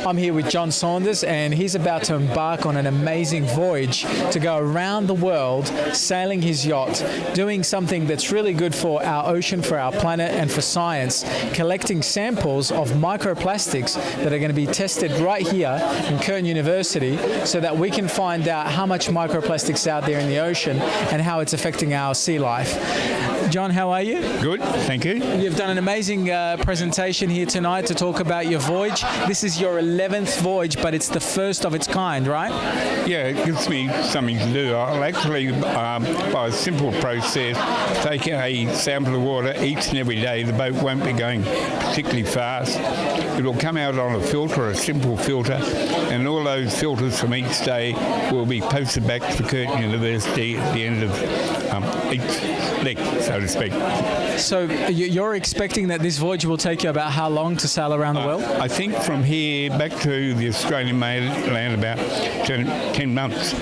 I'm here with Jon Sanders, and he's about to embark on an amazing voyage to go around the world, sailing his yacht, doing something that's really good for our ocean, for our planet, and for science, collecting samples of microplastics that are going to be tested right here in Curtin University so that we can find out how much microplastics out there in the ocean and how it's affecting our sea life. Jon, how are you? Good, thank you. You've done an amazing presentation here tonight to talk about your voyage. This is your 11th voyage, but it's the first of its kind, right? Yeah, it gives me something to do. I'll actually, by a simple process, take a sample of water each and every day. The boat won't be going particularly fast. It'll come out on a filter, a simple filter, and all those filters from each day will be posted back to Curtin University at the end of each leg, so to speak. So you're expecting that this voyage will take you about how long to sail around the world? I think from here back to the Australian mainland about 10 months.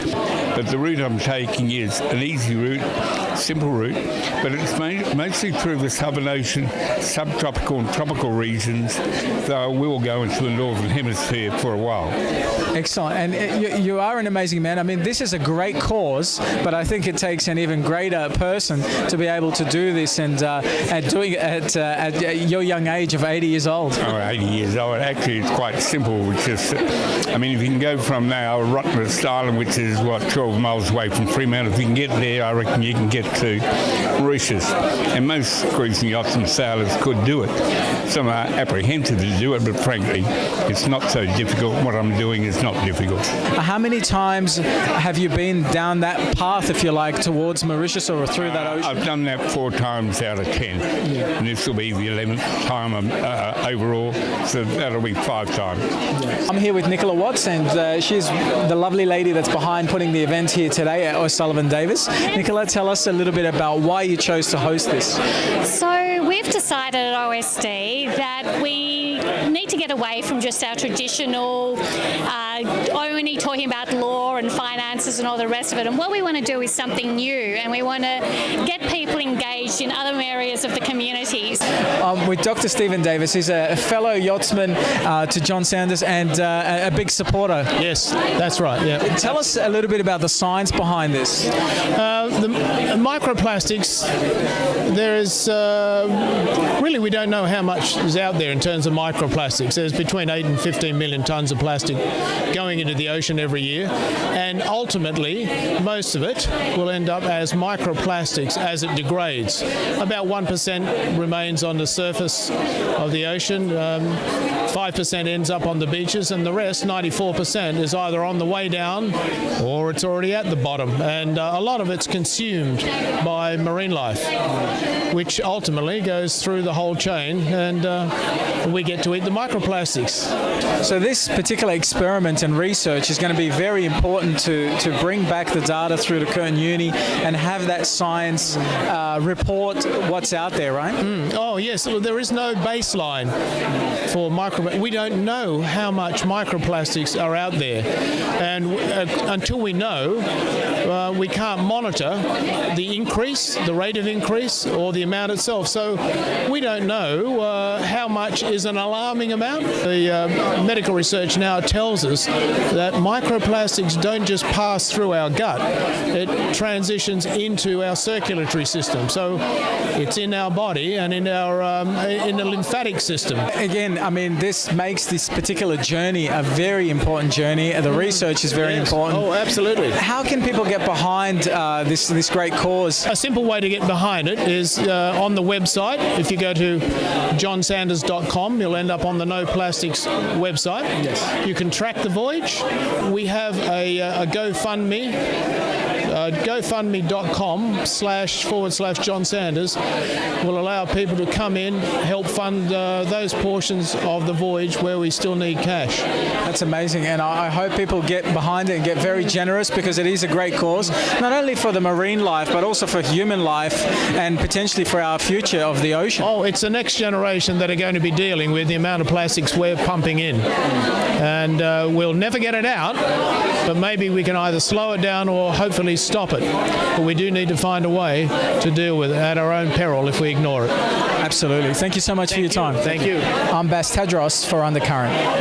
But the route I'm taking is an easy route, simple route, but it's mostly through the Southern Ocean, subtropical and tropical regions, though I will go into the Northern Hemisphere for a while. Excellent. And you are an amazing man. I mean, this is a great cause, but I think it takes an even greater person to be able to do this and doing it at your young age of 80 years old. Oh, 80 years old. Actually, it's quite simple. It's just, I mean, if you can go from now, Rottnest Island, which is, 12 miles away from Fremantle, if you can get there, I reckon you can get to Mauritius. And most cruising yachtsmen sailors could do it. Some are apprehensive to do it, but frankly, it's not so difficult. What I'm doing is not difficult. How many times have you been down that path, if you like, towards Mauritius or through that ocean? I've done that 4 times out of 10, and this will be the 11th time overall, so that'll be 5 times. I'm here with Nicola Watts, and she's the lovely lady that's behind putting the event here today at O'Sullivan Davis. Nicola, tell us a little bit about why you chose to host this. So we've decided at OSD that we need to get away from just our traditional only talking about law and finances and all the rest of it, and what we want to do is something new, and we want to get people engaged in other areas of the communities. With Dr. Stephen Davis, he's a fellow yachtsman to Jon Sanders and a big supporter. Yes, that's right. Yeah. Tell us a little bit about the science behind this. The microplastics, there is really, we don't know how much is out there in terms of microplastics. There's between 8 and 15 million tonnes of plastic going into the ocean every year, and ultimately most of it will end up as microplastics as it degrades. About 1% remains on the surface of the ocean, 5% ends up on the beaches, and the rest, 94%, is either on the way down or it's already at the bottom, and a lot of it's consumed by marine life, which ultimately goes through the whole chain, and we get to eat the microplastics. So this particular experiment and research is going to be very important to bring back the data through to Curtin Uni and have that science report what's out there, right? Oh yes, well, there is no baseline for we don't know how much microplastics are out there, and until we know, we can't monitor the increase, the rate of increase, or the amount itself. So we don't know how much is an alarming amount. The medical research now tells us that microplastics don't just pass through our gut, it transitions into our circulatory system. So it's in our body and in the lymphatic system. Again, I mean, this makes this particular journey a very important journey. The research is very important. Oh, absolutely. How can people get behind this great cause? A simple way to get behind it is on the website. If you go to jonsanders.com, you'll end up on the No Plastics website. Yes. You can track the voyage. We have a GoFundMe. GoFundMe.com//Jon Sanders will allow people to come in, help fund those portions of the voyage where we still need cash. That's amazing, and I hope people get behind it and get very generous, because it is a great cause, not only for the marine life but also for human life and potentially for our future of the ocean. Oh, it's the next generation that are going to be dealing with the amount of plastics we're pumping in, and we'll never get it out, but maybe we can either slow it down or hopefully stop it. But we do need to find a way to deal with it at our own peril if we ignore it. Absolutely. Thank you so much for your time. Thank you. I'm Bass Tadros for Undercurrent.